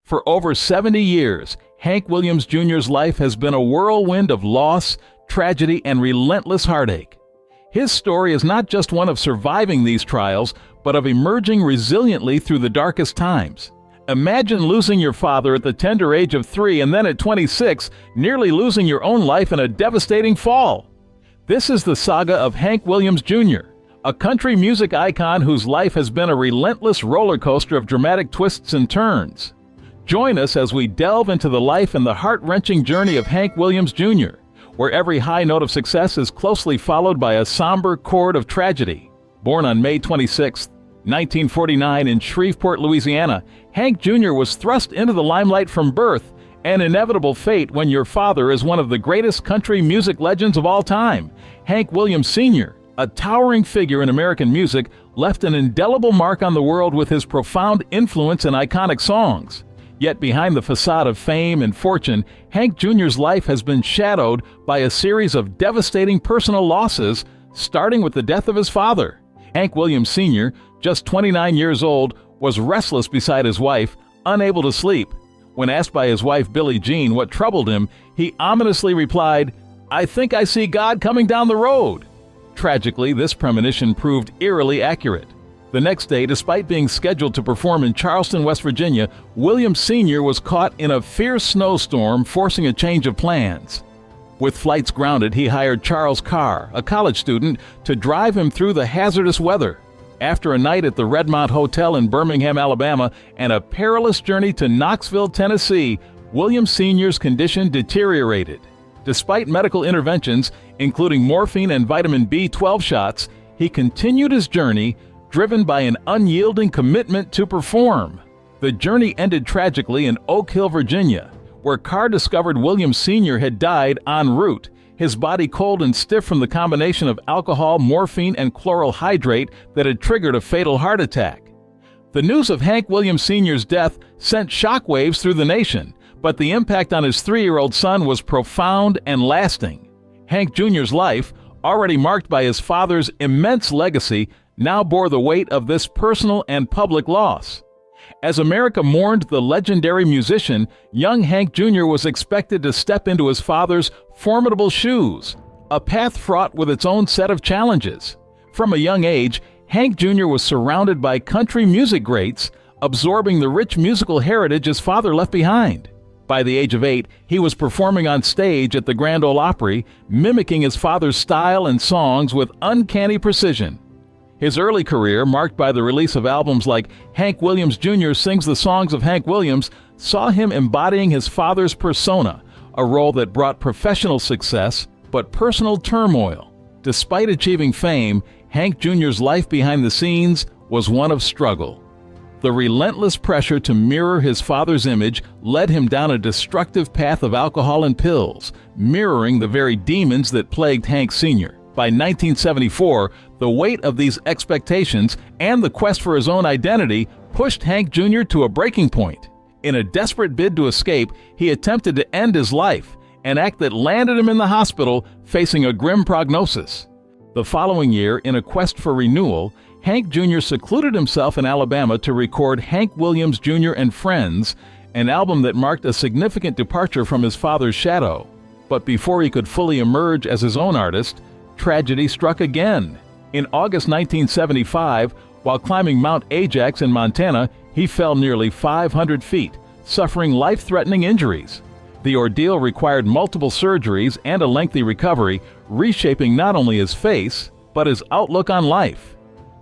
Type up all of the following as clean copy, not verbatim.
For over 70 years, Hank Williams Jr.'s life has been a whirlwind of loss, tragedy, and relentless heartache. His story is not just one of surviving these trials, but of emerging resiliently through the darkest times. Imagine losing your father at the tender age of 3 and then at 26, nearly losing your own life in a devastating fall. This is the saga of Hank Williams Jr., a country music icon whose life has been a relentless roller coaster of dramatic twists and turns. Join us as we delve into the life and the heart-wrenching journey of Hank Williams Jr., where every high note of success is closely followed by a somber chord of tragedy. Born on May 26, 1949 in Shreveport, Louisiana, Hank Jr. was thrust into the limelight from birth, an inevitable fate when your father is one of the greatest country music legends of all time. Hank Williams Sr., a towering figure in American music, left an indelible mark on the world with his profound influence and iconic songs. Yet behind the facade of fame and fortune, Hank Jr.'s life has been shadowed by a series of devastating personal losses, starting with the death of his father. Hank Williams Sr., just 29 years old, was restless beside his wife, unable to sleep. When asked by his wife Billie Jean what troubled him, he ominously replied, "I think I see God coming down the road." Tragically, this premonition proved eerily accurate. The next day, despite being scheduled to perform in Charleston, West Virginia, Williams Sr. was caught in a fierce snowstorm, forcing a change of plans. With flights grounded, he hired Charles Carr, a college student, to drive him through the hazardous weather. After a night at the Redmont Hotel in Birmingham, Alabama, and a perilous journey to Knoxville, Tennessee, Williams Sr.'s condition deteriorated. Despite medical interventions, including morphine and vitamin B12 shots, he continued his journey, driven by an unyielding commitment to perform. The journey ended tragically in Oak Hill, Virginia, where Carr discovered Williams Sr. had died en route, his body cold and stiff from the combination of alcohol, morphine, and chloral hydrate that had triggered a fatal heart attack. The news of Hank Williams Sr.'s death sent shockwaves through the nation, but the impact on his 3-year-old son was profound and lasting. Hank Jr.'s life, already marked by his father's immense legacy, now bore the weight of this personal and public loss. As America mourned the legendary musician, young Hank Jr. was expected to step into his father's formidable shoes, a path fraught with its own set of challenges. From a young age, Hank Jr. was surrounded by country music greats, absorbing the rich musical heritage his father left behind. By the age of 8, he was performing on stage at the Grand Ole Opry, mimicking his father's style and songs with uncanny precision. His early career, marked by the release of albums like Hank Williams Jr. Sings the Songs of Hank Williams, saw him embodying his father's persona, a role that brought professional success but personal turmoil. Despite achieving fame, Hank Jr.'s life behind the scenes was one of struggle. The relentless pressure to mirror his father's image led him down a destructive path of alcohol and pills, mirroring the very demons that plagued Hank Sr. By 1974, the weight of these expectations and the quest for his own identity pushed Hank Jr. to a breaking point. In a desperate bid to escape, he attempted to end his life, an act that landed him in the hospital facing a grim prognosis. The following year, in a quest for renewal, Hank Jr. secluded himself in Alabama to record Hank Williams Jr. and Friends, an album that marked a significant departure from his father's shadow. But before he could fully emerge as his own artist, tragedy struck again. In August 1975, while climbing Mount Ajax in Montana, he fell nearly 500 feet, suffering life-threatening injuries. The ordeal required multiple surgeries and a lengthy recovery, reshaping not only his face, but his outlook on life.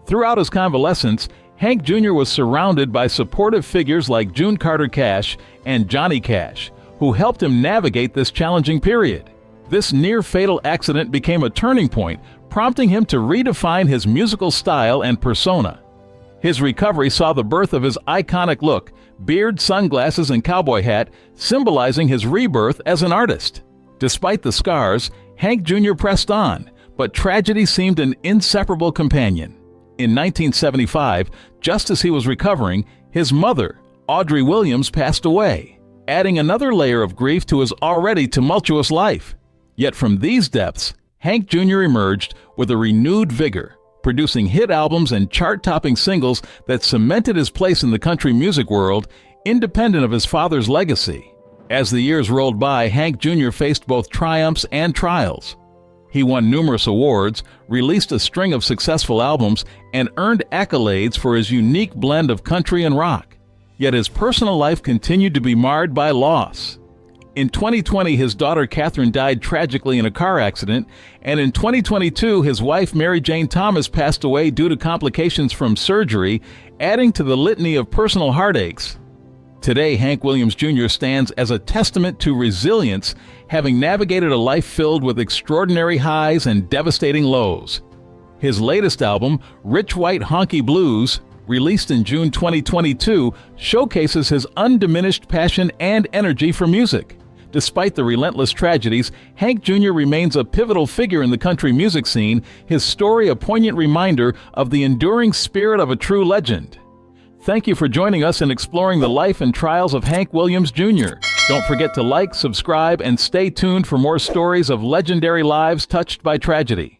Throughout his convalescence, Hank Jr. was surrounded by supportive figures like June Carter Cash and Johnny Cash, who helped him navigate this challenging period. This near-fatal accident became a turning point, prompting him to redefine his musical style and persona. His recovery saw the birth of his iconic look, beard, sunglasses, and cowboy hat, symbolizing his rebirth as an artist. Despite the scars, Hank Jr. pressed on, but tragedy seemed an inseparable companion. In 1975, just as he was recovering, his mother, Audrey Williams, passed away, adding another layer of grief to his already tumultuous life. Yet from these depths, Hank Jr. emerged with a renewed vigor, producing hit albums and chart-topping singles that cemented his place in the country music world, independent of his father's legacy. As the years rolled by, Hank Jr. faced both triumphs and trials. He won numerous awards, released a string of successful albums, and earned accolades for his unique blend of country and rock. Yet his personal life continued to be marred by loss. In 2020, his daughter Catherine died tragically in a car accident, and in 2022, his wife Mary Jane Thomas passed away due to complications from surgery, adding to the litany of personal heartaches. Today, Hank Williams Jr. stands as a testament to resilience, having navigated a life filled with extraordinary highs and devastating lows. His latest album, Rich White Honky Blues, released in June 2022, showcases his undiminished passion and energy for music. Despite the relentless tragedies, Hank Jr. remains a pivotal figure in the country music scene, his story a poignant reminder of the enduring spirit of a true legend. Thank you for joining us in exploring the life and trials of Hank Williams Jr. Don't forget to like, subscribe, and stay tuned for more stories of legendary lives touched by tragedy.